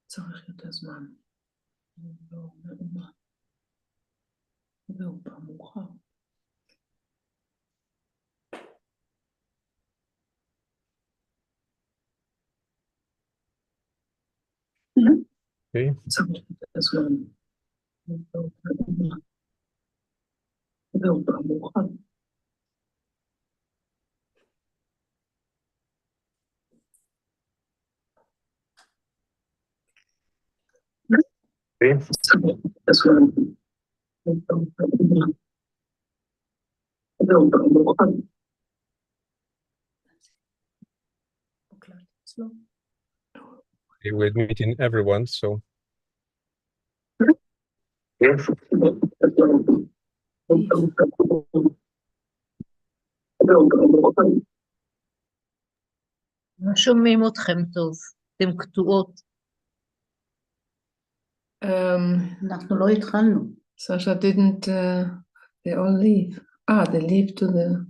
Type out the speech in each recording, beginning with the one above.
צריך יותר זמן. והוא פעם מאוחר. Okay. צריך יותר זמן. והוא פעם מאוחר. Okay. צריך יותר זמן. והוא פעם מאוחר. Okay, we're meeting everyone, so לא שומעים אתכם טוב, אתם קטועות. אנחנו לא התחלנו. Sasha didn't, they all leave. They leave to the...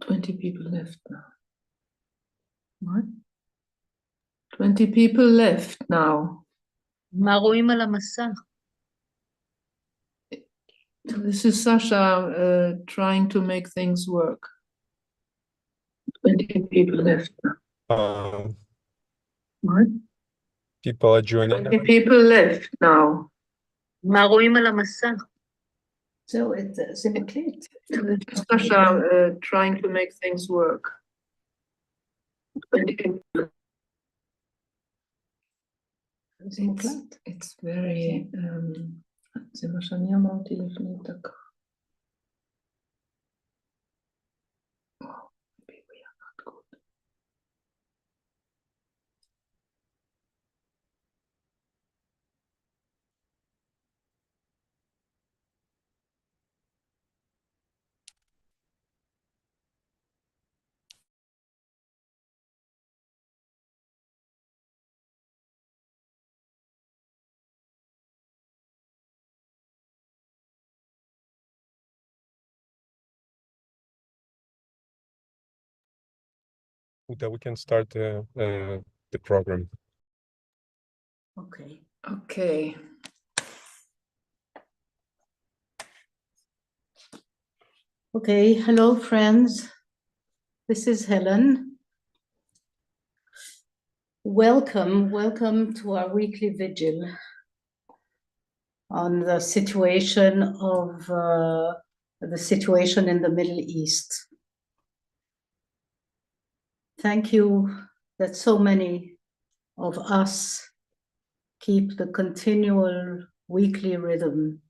20 people left now. What? 20 people left now. מה רואים על המסך? This is Sasha trying to make things work. 20 people left now. What? people are joining. 20 people left now. מה רואים על המסך? זהו, זה מקליט. Sasha trying to make things work. 20 people. It's very, זה מה שאני אמרתי לפני דקה. Maybe we are not good. Uta, we can start the program. אוקיי. Okay. Okay, hello friends. This is Helen. Welcome to our weekly vigil on the situation in the Middle East. Thank you that so many of us keep the continual weekly rhythm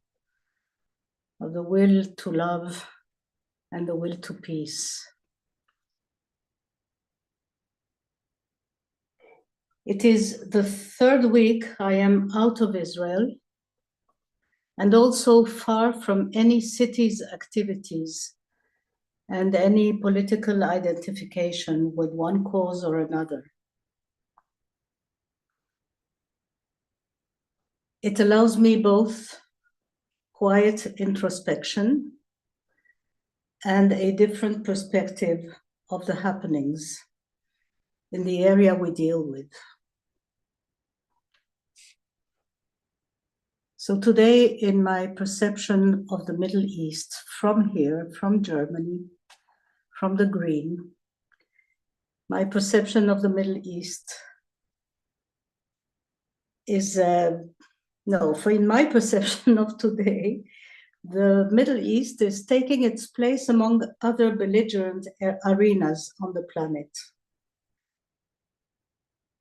of the will to love and the will to peace. It is the third week I am out of Israel and also far from any city's activities and any political identification with one cause or another. It allows me both quiet introspection and a different perspective of the happenings in the area we deal with. So today, in my perception of the Middle East, from here, from Germany, from the green, my perception of the Middle East is, in my perception of today, the Middle East is taking its place among other belligerent arenas on the planet.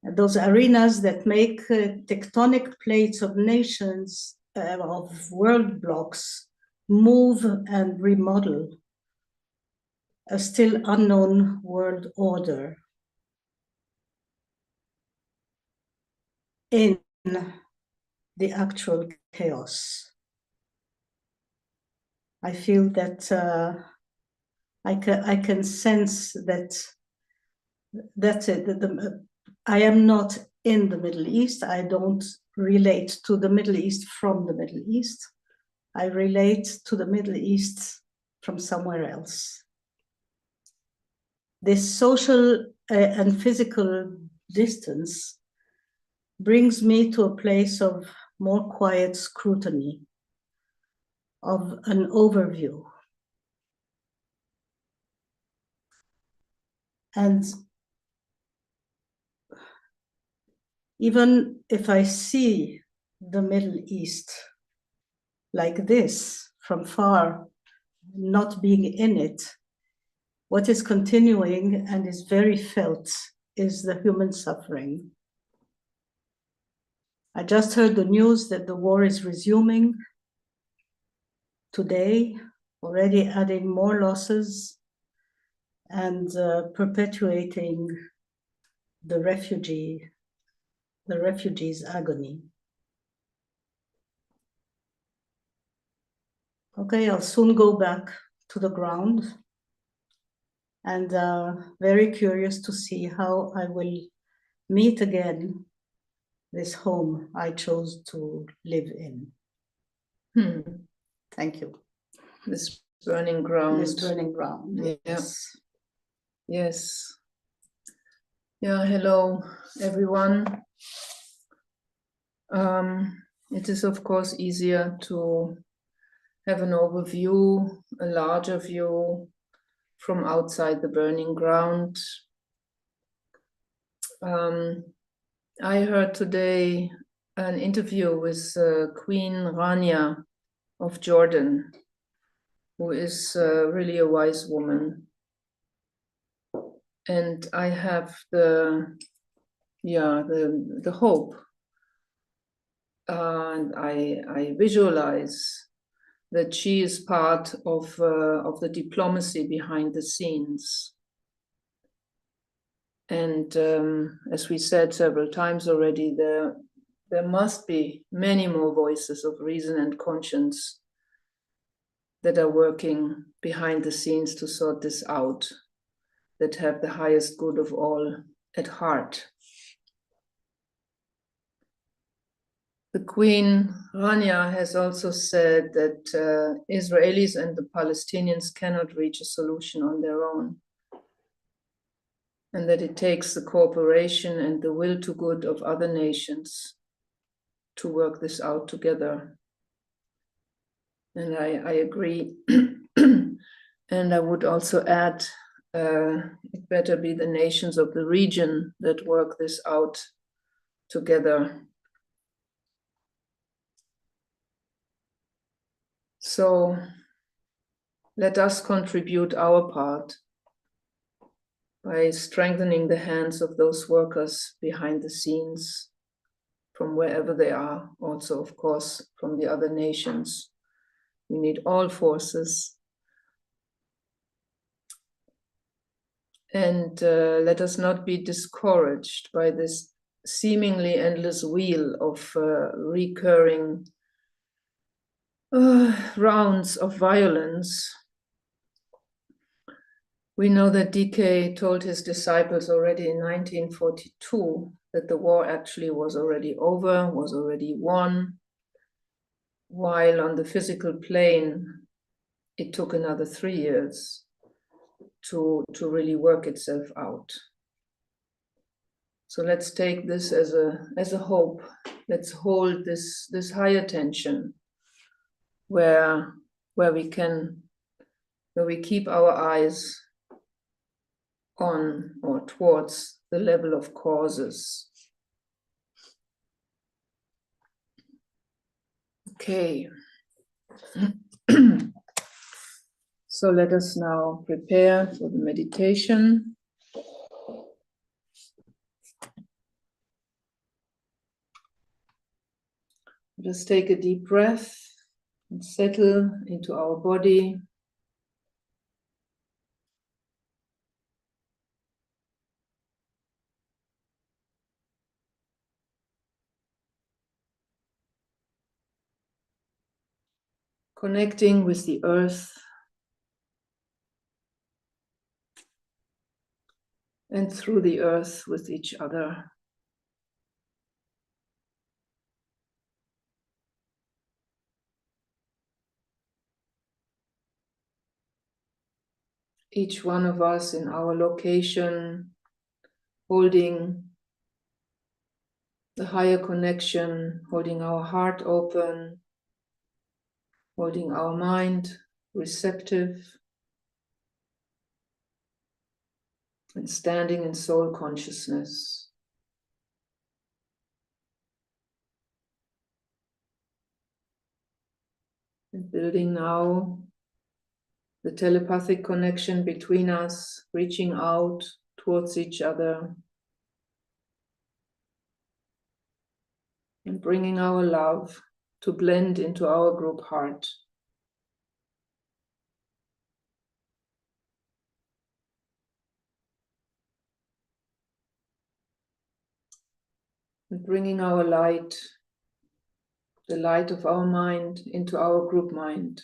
And those arenas that make tectonic plates of nations, of world blocks, move and remodel a still unknown world order in the actual chaos. I feel that I can sense that that's it. I am not in the Middle East. I don't relate to the Middle East from the Middle East. I relate to the Middle East from somewhere else. This social and physical distance brings me to a place of more quiet scrutiny, of an overview. And even if I see the Middle East like this from far, not being in it, what is continuing and is very felt is the human suffering. I just heard the news that the war is resuming today, already adding more losses and perpetuating the refugees' agony. Okay, I'll soon go back to the ground, and very curious to see how I will meet again this home I chose to live in. Thank you. This burning ground. This burning ground. Yeah. Yes. Yes. Yeah, hello, everyone. It is, of course, easier to have an overview, a larger view from outside the burning ground. I heard today an interview with Queen Rania of Jordan, who is really a wise woman. And I have the hope, and I visualize that she is part of the diplomacy behind the scenes. And as we said several times already, there must be many more voices of reason and conscience that are working behind the scenes to sort this out, that have the highest good of all at heart. The Queen Rania has also said that Israelis and the Palestinians cannot reach a solution on their own, and that it takes the cooperation and the will to good of other nations to work this out together. And I agree. And I would also add, it better be the nations of the region that work this out together. So let us contribute our part by strengthening the hands of those workers behind the scenes, from wherever they are, also, of course, from the other nations. We need all forces. And let us not be discouraged by this seemingly endless wheel of recurring rounds of violence. We know that DK told his disciples already in 1942 that the war actually was already over, was already won, while on the physical plane, it took another 3 years to really work itself out. So let's take this as a hope. Let's hold this higher tension where we keep our eyes on or towards the level of causes. Okay. So let us now prepare for the meditation. Just take a deep breath and settle into our body. Connecting with the earth and through the earth with each other. each one of us in our location, holding the higher connection, holding our heart open, holding our mind receptive, and standing in soul consciousness. And building now the telepathic connection between us, reaching out towards each other, and bringing our love to blend into our group heart. And bringing our light, the light of our mind, into our group mind.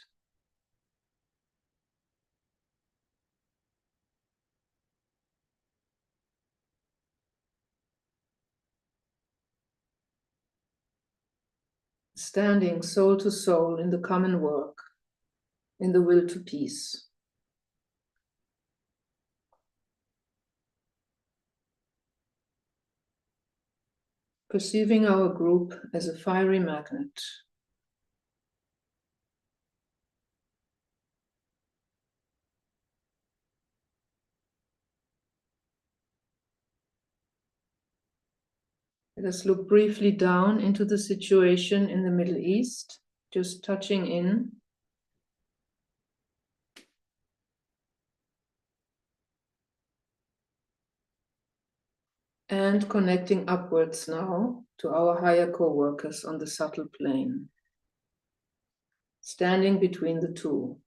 Standing soul to soul in the common work, in the will to peace. Perceiving our group as a fiery magnet. Let us look briefly down into the situation in the Middle East, just touching in. And connecting upwards now to our higher co-workers on the subtle plane. Standing between the two.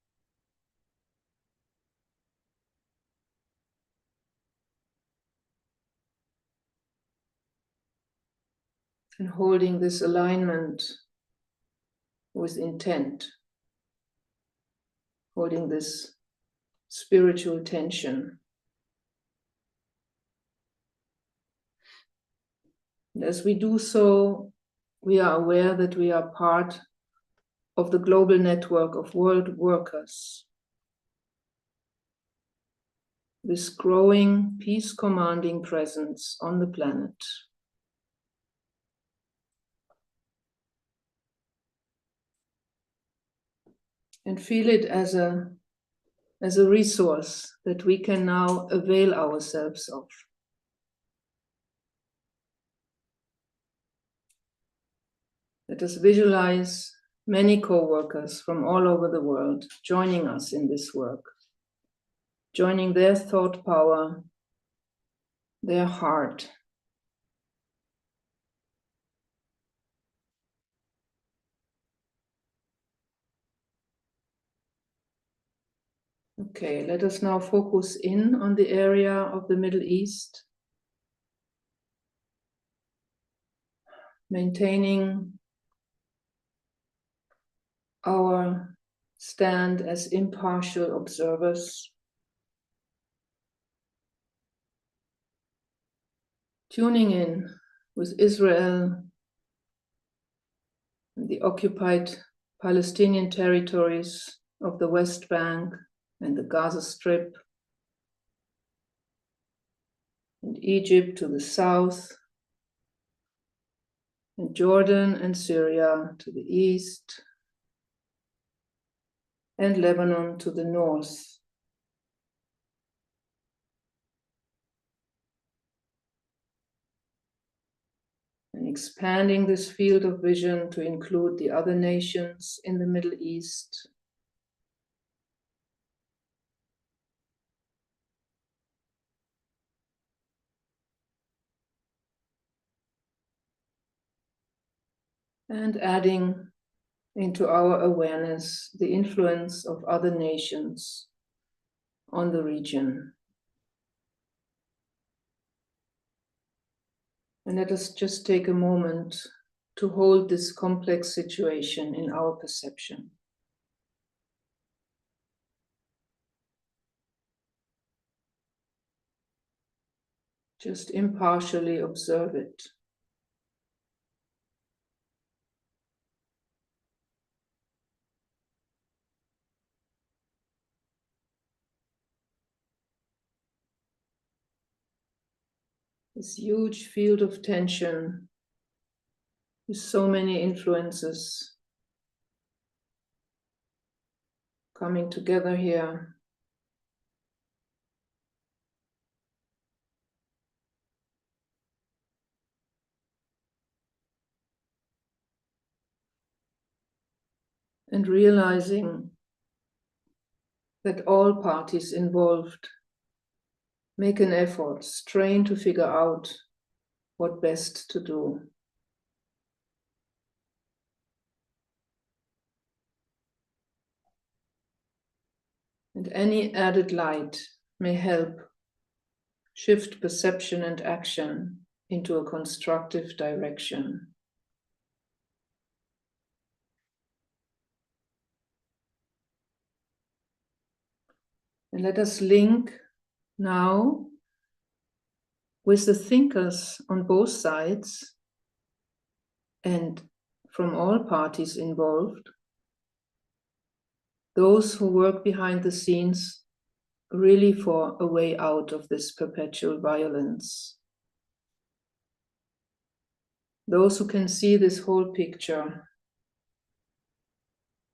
And holding this alignment with intent. Holding this spiritual tension. And as we do so, we are aware that we are part of the global network of world workers. This growing, peace-commanding presence on the planet. And feel it as a resource that we can now avail ourselves of. Let us visualize many co-workers from all over the world joining us in this work, joining their thought power, their heart. Okay, let us now focus in on the area of the Middle East, maintaining our stand as impartial observers, tuning in with Israel and the occupied Palestinian territories of the West Bank and the Gaza Strip, and Egypt to the south, and Jordan and Syria to the east, and Lebanon to the north. And expanding this field of vision to include the other nations in the Middle East. And adding into our awareness the influence of other nations on the region. And let us just take a moment to hold this complex situation in our perception. Just impartially observe it. This huge field of tension with so many influences coming together here. And realizing that all parties involved make an effort, strain to figure out what best to do. And any added light may help shift perception and action into a constructive direction. And let us link now with the thinkers on both sides and from all parties involved, those who work behind the scenes really for a way out of this perpetual violence. Those who can see this whole picture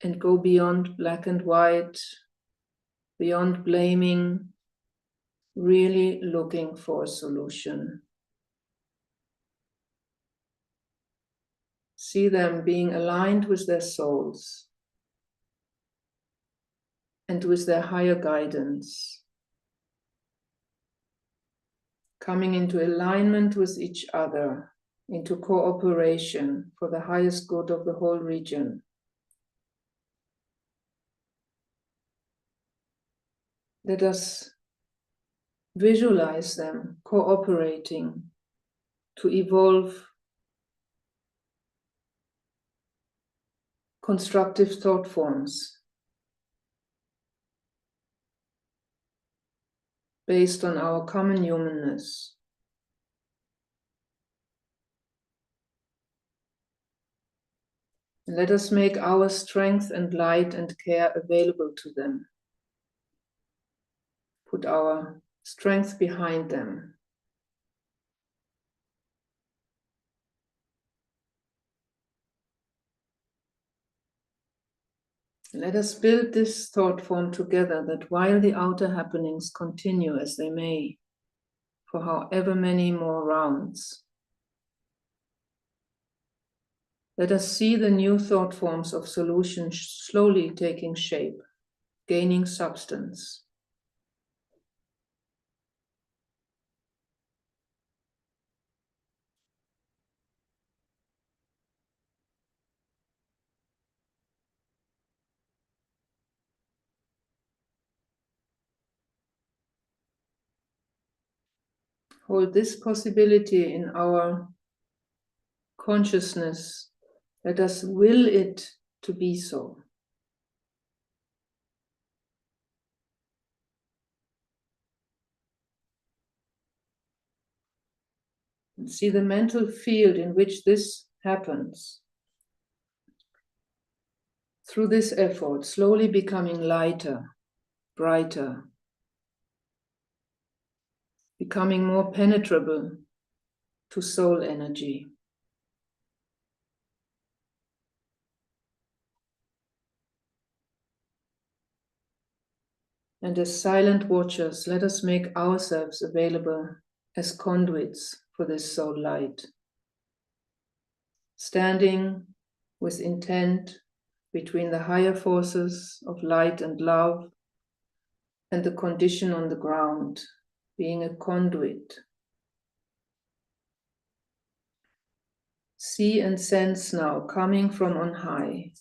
and go beyond black and white, beyond blaming, really looking for a solution. See them being aligned with their souls and with their higher guidance, coming into alignment with each other, into cooperation for the highest good of the whole region. Let us visualize them cooperating to evolve constructive thought forms based on our common humanness. And let us make our strength and light and care available to them. Put our strength behind them. Let us build this thought form together, that while the outer happenings continue as they may, for however many more rounds, let us see the new thought forms of solution slowly taking shape, gaining substance. Hold this possibility in our consciousness. Let us will it to be so. And see the mental field in which this happens. Through this effort, slowly becoming lighter, brighter, becoming more penetrable to soul energy. And as silent watchers, let us make ourselves available as conduits for this soul light. Standing with intent between the higher forces of light and love and the condition on the ground, being a conduit. See and sense now, coming from on high,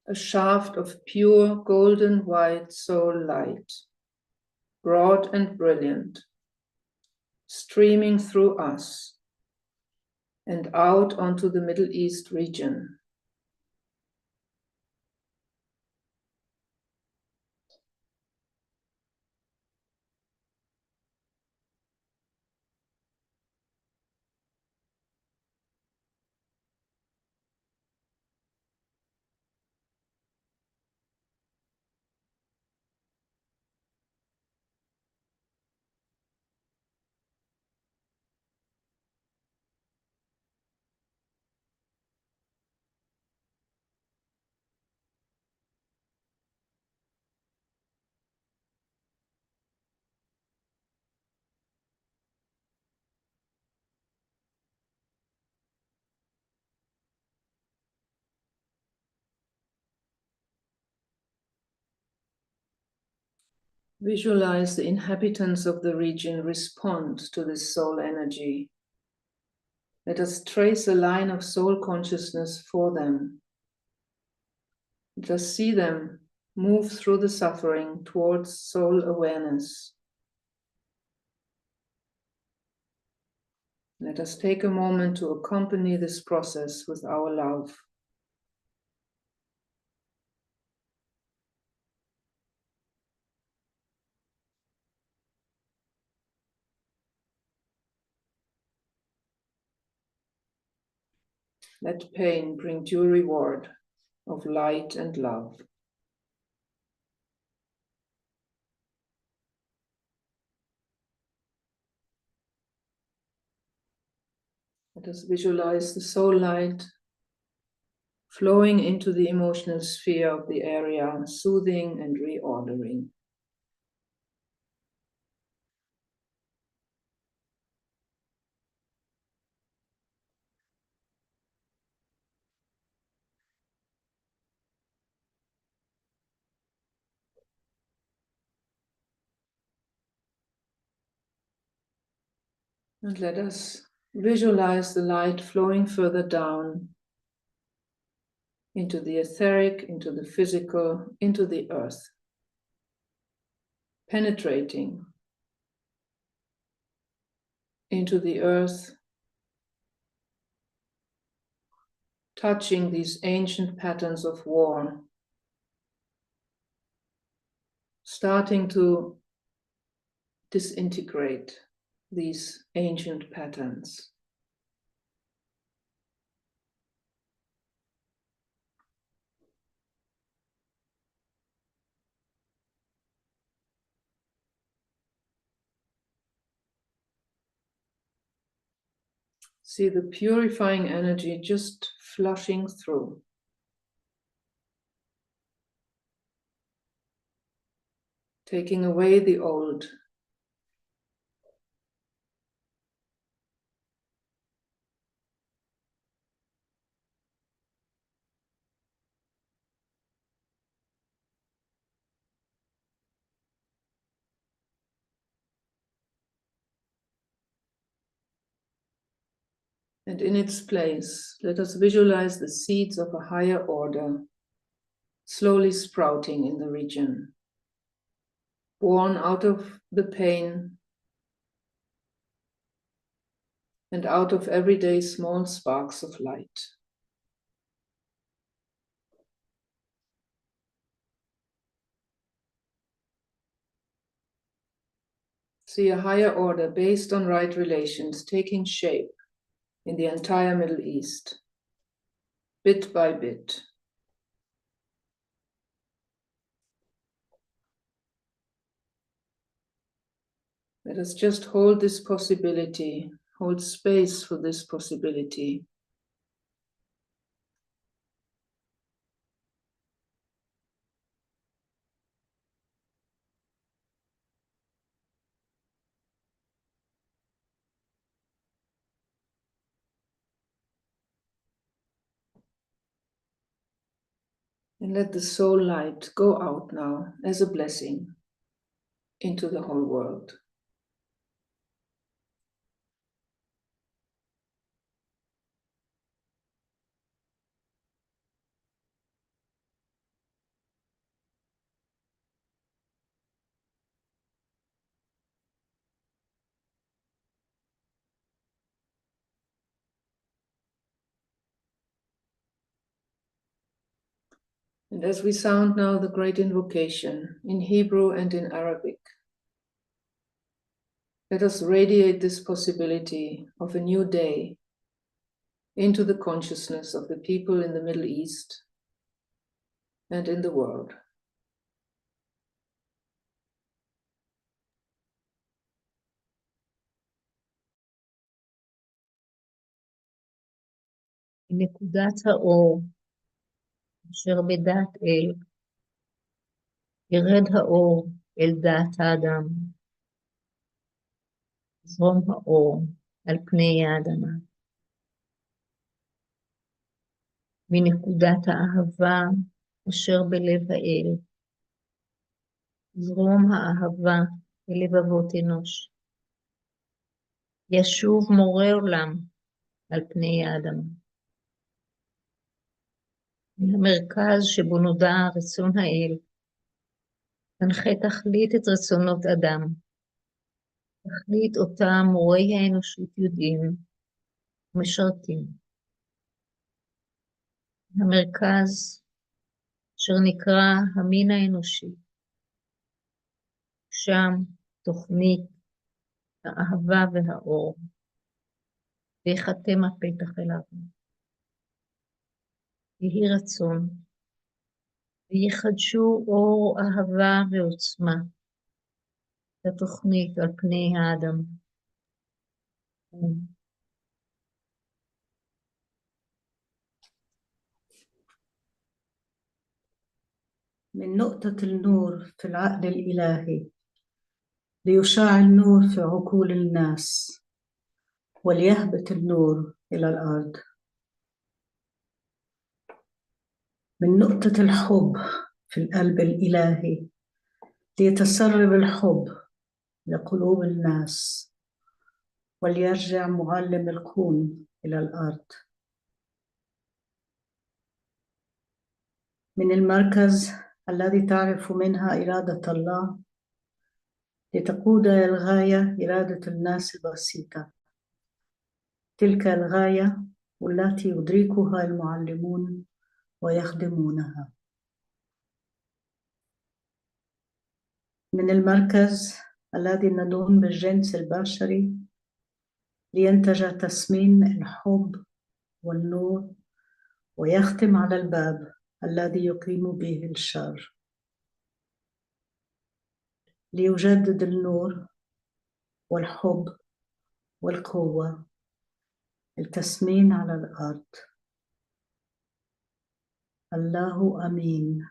a shaft of pure golden white soul light, broad and brilliant, streaming through us and out onto the Middle East region. Visualize the inhabitants of the region respond to this soul energy. Let us trace a line of soul consciousness for them. Just see them move through the suffering towards soul awareness. Let us take a moment to accompany this process with our love. Let pain bring due reward of light and love. Let us visualize the soul light flowing into the emotional sphere of the area, soothing and reordering. And let us visualize the light flowing further down into the etheric, into the physical, into the earth, penetrating into the earth, touching these ancient patterns of war, starting to disintegrate these ancient patterns. See the purifying energy just flushing through. Taking away the old. And in its place, let us visualize the seeds of a higher order slowly sprouting in the region, born out of the pain and out of everyday small sparks of light. See a higher order based on right relations taking shape in the entire Middle East, bit by bit. Let us just hold this possibility, hold space for this possibility. And let the soul light go out now as a blessing into the whole world. And as we sound now the great invocation in Hebrew and in Arabic, let us radiate this possibility of a new day into the consciousness of the people in the Middle East and in the world. נקודת האור אשר בדעת אל, ירד האור אל דעת האדם, זרום האור על פני האדמה. מנקודת האהבה אשר בלב האל, זרום האהבה ללבבות אנוש. ישוב מורה עולם על פני האדמה. המרכז שבו נודע רצון האל, תנחה תכלית את רצונות אדם, תכלית אותם מורי האנושות יודעים ומשרתים. המרכז אשר נקרא המין האנושי, שם תוכנית האהבה והאור, ויחתם הפתח אליו. יהי רצון, ויחדשו אור אהבה ועוצמה לתוכנית על פני האדם. من نقطة النور في العقل الإلهي ليشاع النور في عقول الناس وليهبط النور إلى الأرض. من نقطة الحب في القلب الإلهي ليتسرب الحب لقلوب الناس وليرجع معلم الكون إلى الأرض. من المركز الذي تعرف منها إرادة الله لتقود الغاية إرادة الناس البسيطة، تلك الغاية والتي يدركها المعلمون ويخدمونها. من المركز الذي ندون بالجنس البشري لينتج تسمين الحب والنور ويختم على الباب الذي يقيم به الشر، ليجدد النور والحب والقوة التسمين على الأرض. الله أمين.